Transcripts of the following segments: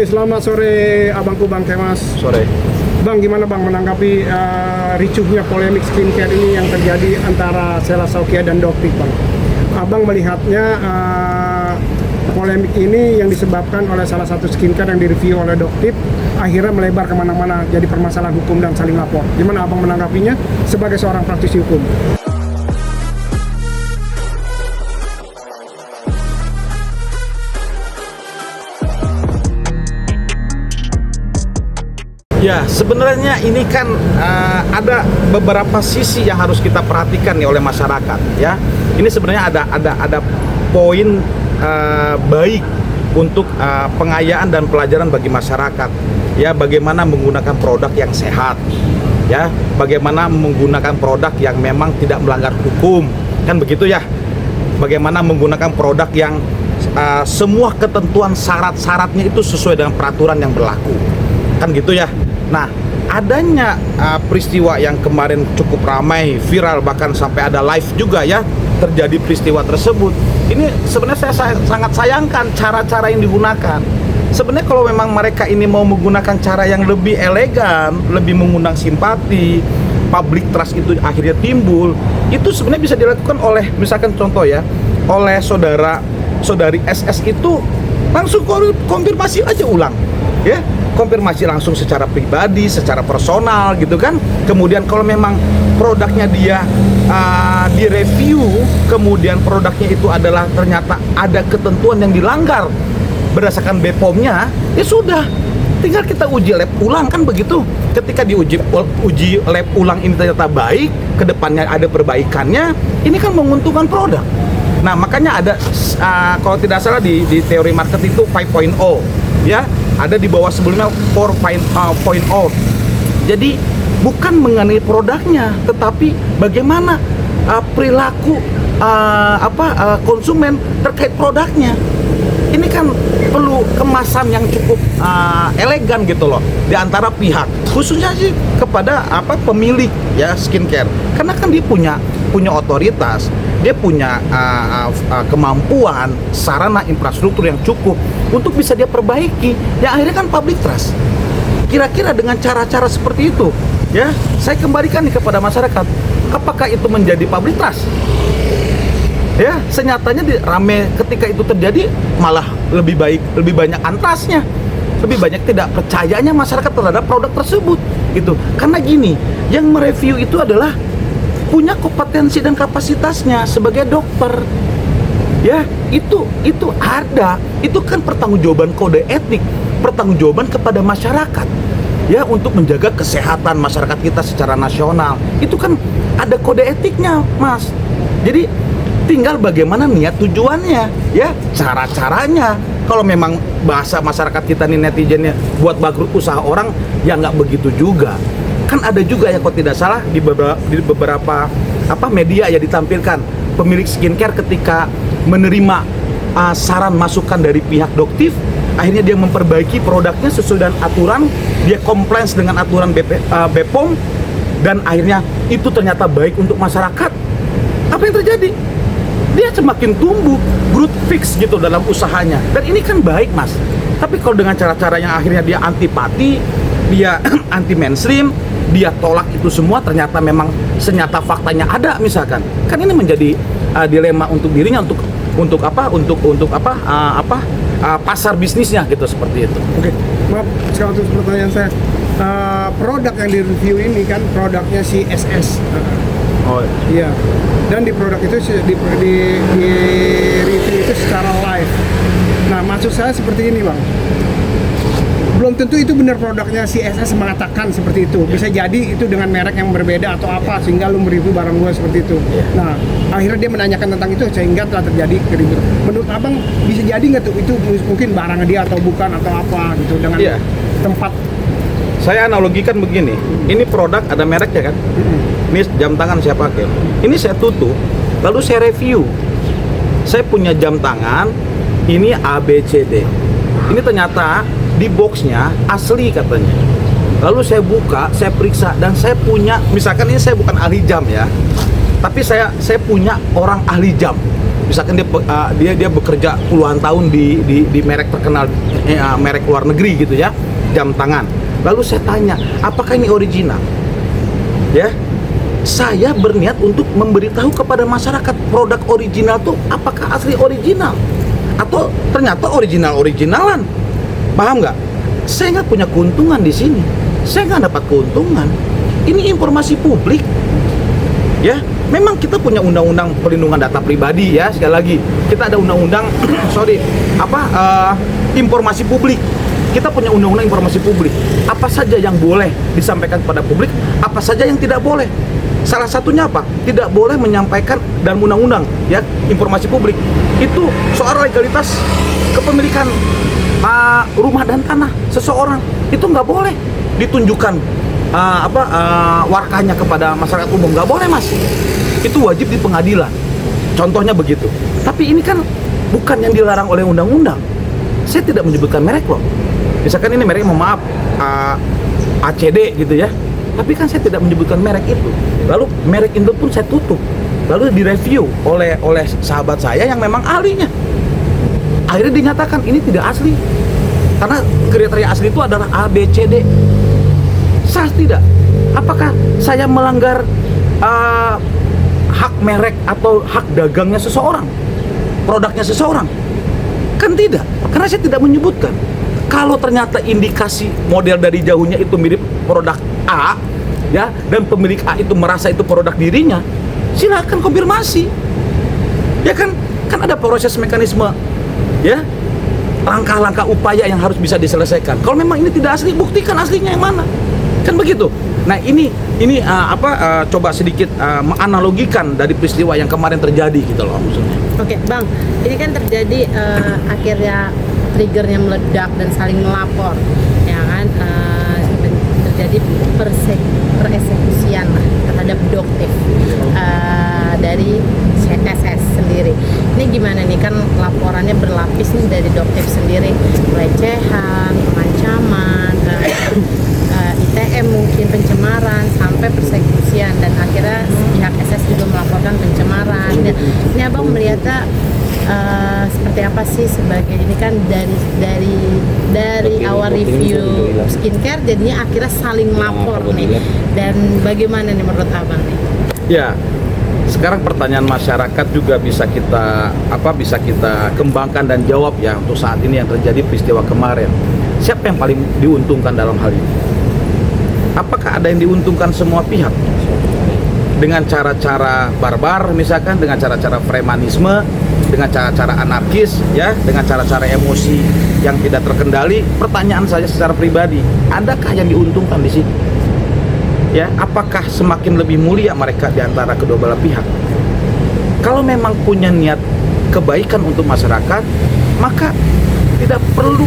Selamat sore Abangku Bang Kemas. Sore. Bang, gimana Bang menanggapi ricuhnya polemik skincare ini yang terjadi antara Sela Saukia dan Doktik Bang? Abang melihatnya polemik ini yang disebabkan oleh salah satu skincare yang direview oleh Doktik akhirnya melebar kemana-mana jadi permasalahan hukum dan saling lapor. Gimana Abang menanggapinya sebagai seorang praktisi hukum? Ya, sebenarnya ini kan ada beberapa sisi yang harus kita perhatikan nih oleh masyarakat. Ya, ini sebenarnya ada poin baik untuk pengayaan dan pelajaran bagi masyarakat. Ya, bagaimana menggunakan produk yang sehat. Ya, bagaimana menggunakan produk yang memang tidak melanggar hukum. Kan begitu ya. Bagaimana menggunakan produk yang semua ketentuan syarat-syaratnya itu sesuai dengan peraturan yang berlaku. Kan gitu ya. Nah, adanya peristiwa yang kemarin cukup ramai, viral, bahkan sampai ada live juga ya, terjadi peristiwa tersebut. Ini sebenarnya saya sangat sayangkan cara-cara yang digunakan. Sebenarnya kalau memang mereka ini mau menggunakan cara yang lebih elegan, lebih mengundang simpati, public trust itu akhirnya timbul, itu sebenarnya bisa dilakukan oleh, misalkan contoh ya, oleh saudari SS itu langsung konfirmasi aja ulang, ya. Konfirmasi langsung secara pribadi, secara personal gitu kan. Kemudian kalau memang produknya dia direview, kemudian produknya itu adalah ternyata ada ketentuan yang dilanggar berdasarkan BPOM-nya, ya sudah, tinggal kita uji lab ulang kan begitu. Ketika uji lab ulang ini ternyata baik, kedepannya ada perbaikannya, ini kan menguntungkan produk. Nah, makanya ada kalau tidak salah di teori market itu 5.0 ya, ada di bawah sebelumnya 4.0. Jadi bukan mengenai produknya, tetapi bagaimana perilaku konsumen terkait produknya. Ini kan perlu kemasan yang cukup elegan gitu loh di antara pihak, khususnya sih kepada pemilik ya skincare, karena kan dia punya otoritas, dia punya kemampuan, sarana infrastruktur yang cukup untuk bisa dia perbaiki. Yang akhirnya kan public trust. Kira-kira dengan cara-cara seperti itu, ya, saya kembalikan nih kepada masyarakat, apakah itu menjadi public trust? Ya, senyatanya rame ketika itu terjadi malah lebih banyak antrasnya, lebih banyak tidak percayanya masyarakat terhadap produk tersebut, gitu. Karena gini, yang mereview itu adalah punya kompetensi dan kapasitasnya sebagai dokter. Ya, itu ada. Itu kan pertanggungjawaban kode etik, pertanggungjawaban kepada masyarakat. Ya, untuk menjaga kesehatan masyarakat kita secara nasional. Itu kan ada kode etiknya, Mas. Jadi tinggal bagaimana niat tujuannya, ya, cara-caranya. Kalau memang bahasa masyarakat kita nih netizennya buat bangkrut usaha orang, ya nggak begitu juga. Kan ada juga ya, kalau tidak salah di beberapa media ya ditampilkan pemilik skincare ketika menerima saran masukan dari pihak Doktif, akhirnya dia memperbaiki produknya sesuai dengan aturan, dia compliance dengan aturan BPOM, dan akhirnya itu ternyata baik untuk masyarakat. Apa yang terjadi? Dia semakin tumbuh, growth fix gitu dalam usahanya. Dan ini kan baik, Mas. Tapi kalau dengan cara-cara yang akhirnya dia antipati, dia anti mainstream, dia tolak itu semua, ternyata memang senyata faktanya ada misalkan. Kan ini menjadi dilema untuk dirinya, untuk pasar bisnisnya gitu, seperti itu. Oke, maaf sekali untuk pertanyaan saya. Produk yang direview ini kan produknya si SS. Oh iya. Dan di produk itu di review itu secara live. Nah, maksud saya seperti ini, Bang. Belum tentu itu benar produknya si SS mengatakan seperti itu. Bisa jadi itu dengan merek yang berbeda atau apa sehingga lu mereview barang gua seperti itu. Nah, akhirnya dia menanyakan tentang itu sehingga telah terjadi keributan. Menurut Abang bisa jadi nggak tuh itu mungkin barang dia atau bukan atau apa gitu dengan tempat. Saya analogikan begini, ini produk ada mereknya kan? Ini jam tangan saya pakai. Ini saya tutup, lalu saya review. Saya punya jam tangan, ini ABCD. Ini ternyata di boxnya asli katanya. Lalu saya buka, saya periksa, dan saya punya, misalkan ini saya bukan ahli jam ya, tapi saya punya orang ahli jam misalkan dia bekerja puluhan tahun di merek terkenal, merek luar negeri gitu ya, jam tangan. Lalu saya tanya, apakah ini original? Ya, saya berniat untuk memberitahu kepada masyarakat produk original tuh apakah asli original atau ternyata originalan. Paham nggak? Saya nggak punya keuntungan di sini. Saya nggak dapat keuntungan. Ini informasi publik. Ya, memang kita punya undang-undang perlindungan data pribadi ya. Sekali lagi, kita ada undang-undang informasi publik. Kita punya undang-undang informasi publik. Apa saja yang boleh disampaikan kepada publik, apa saja yang tidak boleh. Salah satunya apa? Tidak boleh menyampaikan dalam undang-undang ya informasi publik. Itu soal legalitas kepemilikan rumah dan tanah seseorang. Itu nggak boleh ditunjukkan warkahnya kepada masyarakat umum, nggak boleh mas. Itu wajib di pengadilan. Contohnya begitu. Tapi ini kan bukan yang dilarang oleh undang-undang. Saya tidak menyebutkan merek loh. Misalkan ini merek, mohon maaf, ACD gitu ya. Tapi kan saya tidak menyebutkan merek itu. Lalu merek itu pun saya tutup. Lalu direview oleh sahabat saya yang memang ahlinya. Akhirnya dinyatakan ini tidak asli. Karena kriteria asli itu adalah A, B, C, D. Sah tidak? Apakah saya melanggar hak merek atau hak dagangnya seseorang? Produknya seseorang? Kan tidak, karena saya tidak menyebutkan. Kalau ternyata indikasi model dari jauhnya itu mirip produk A, ya, dan pemilik A itu merasa itu produk dirinya, silakan konfirmasi. Ya kan ada proses mekanisme, ya, langkah-langkah upaya yang harus bisa diselesaikan. Kalau memang ini tidak asli, buktikan aslinya yang mana. Kan begitu. Nah ini coba sedikit menganalogikan dari peristiwa yang kemarin terjadi gitu loh maksudnya. Oke, Bang. Ini kan terjadi akhirnya triggernya meledak dan saling melapor, ya kan? Terjadi persekusian lah terhadap Doktif dari SS sendiri. Ini gimana nih, kan laporannya berlapis nih dari Doktif sendiri, pelecehan, pengancaman, ITM mungkin pencemaran sampai persekusian, dan akhirnya pihak SS juga melaporkan pencemaran. Dan ini abang melihatnya seperti apa sih sebagai ini kan dari awal review skincare jadinya akhirnya saling lapor nih, dan bagaimana nih menurut abang nih? Ya, sekarang pertanyaan masyarakat juga bisa kita kembangkan dan jawab ya untuk saat ini yang terjadi peristiwa kemarin. Siapa yang paling diuntungkan dalam hal ini? Apakah ada yang diuntungkan semua pihak? Dengan cara-cara barbar misalkan, dengan cara-cara premanisme, dengan cara-cara anarkis ya, dengan cara-cara emosi yang tidak terkendali. Pertanyaan saya secara pribadi, adakah yang diuntungkan di sini? Ya, apakah semakin lebih mulia mereka di antara kedua belah pihak? Kalau memang punya niat kebaikan untuk masyarakat, maka tidak perlu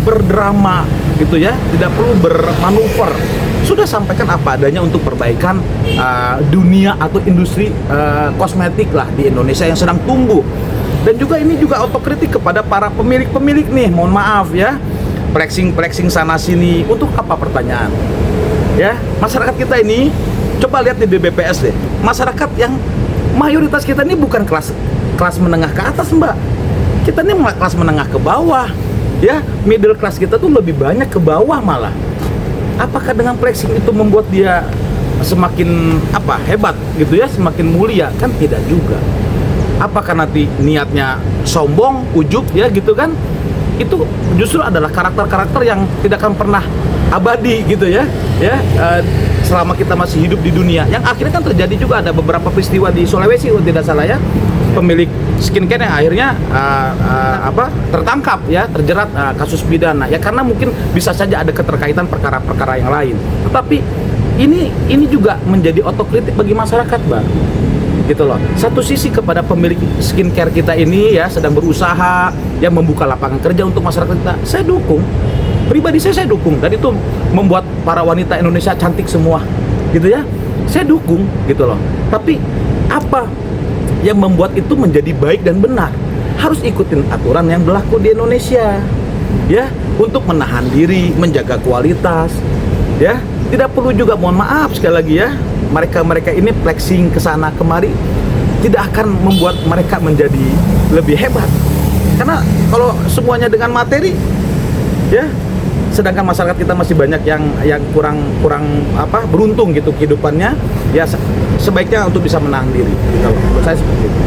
berdrama gitu ya, tidak perlu bermanuver. Sudah sampaikan apa adanya untuk perbaikan dunia atau industri kosmetik lah di Indonesia yang sedang tumbuh. Dan juga ini juga otokritik kepada para pemilik-pemilik nih, mohon maaf ya, flexing sana sini. Untuk apa pertanyaan? Ya, masyarakat kita ini coba lihat di BPS deh. Masyarakat yang mayoritas kita ini bukan kelas menengah ke atas, Mbak. Kita ini kelas menengah ke bawah. Ya, middle class kita tuh lebih banyak ke bawah malah. Apakah dengan flexing itu membuat dia semakin hebat gitu ya, semakin mulia? Kan tidak juga. Apakah nanti niatnya sombong, ujub ya gitu kan? Itu justru adalah karakter-karakter yang tidak akan pernah abadi gitu ya. Selama kita masih hidup di dunia. Yang akhirnya kan terjadi juga ada beberapa peristiwa di Sulawesi kalau tidak salah ya. Pemilik skincare yang akhirnya tertangkap ya, terjerat kasus pidana ya, karena mungkin bisa saja ada keterkaitan perkara-perkara yang lain. Tetapi ini juga menjadi otokritik bagi masyarakat, Bang. Gitu loh. Satu sisi kepada pemilik skincare kita ini ya sedang berusaha yang membuka lapangan kerja untuk masyarakat kita. Saya dukung. Pribadi saya dukung. Dan itu membuat para wanita Indonesia cantik semua. Gitu ya. Saya dukung gitu loh. Tapi apa yang membuat itu menjadi baik dan benar? Harus ikutin aturan yang berlaku di Indonesia ya, untuk menahan diri, menjaga kualitas ya. Tidak perlu juga, mohon maaf sekali lagi ya, mereka ini flexing kesana kemari tidak akan membuat mereka menjadi lebih hebat. Karena kalau semuanya dengan materi, ya, sedangkan masyarakat kita masih banyak yang kurang beruntung gitu kehidupannya, ya sebaiknya untuk bisa menahan diri. Gitu. Menurut saya seperti itu.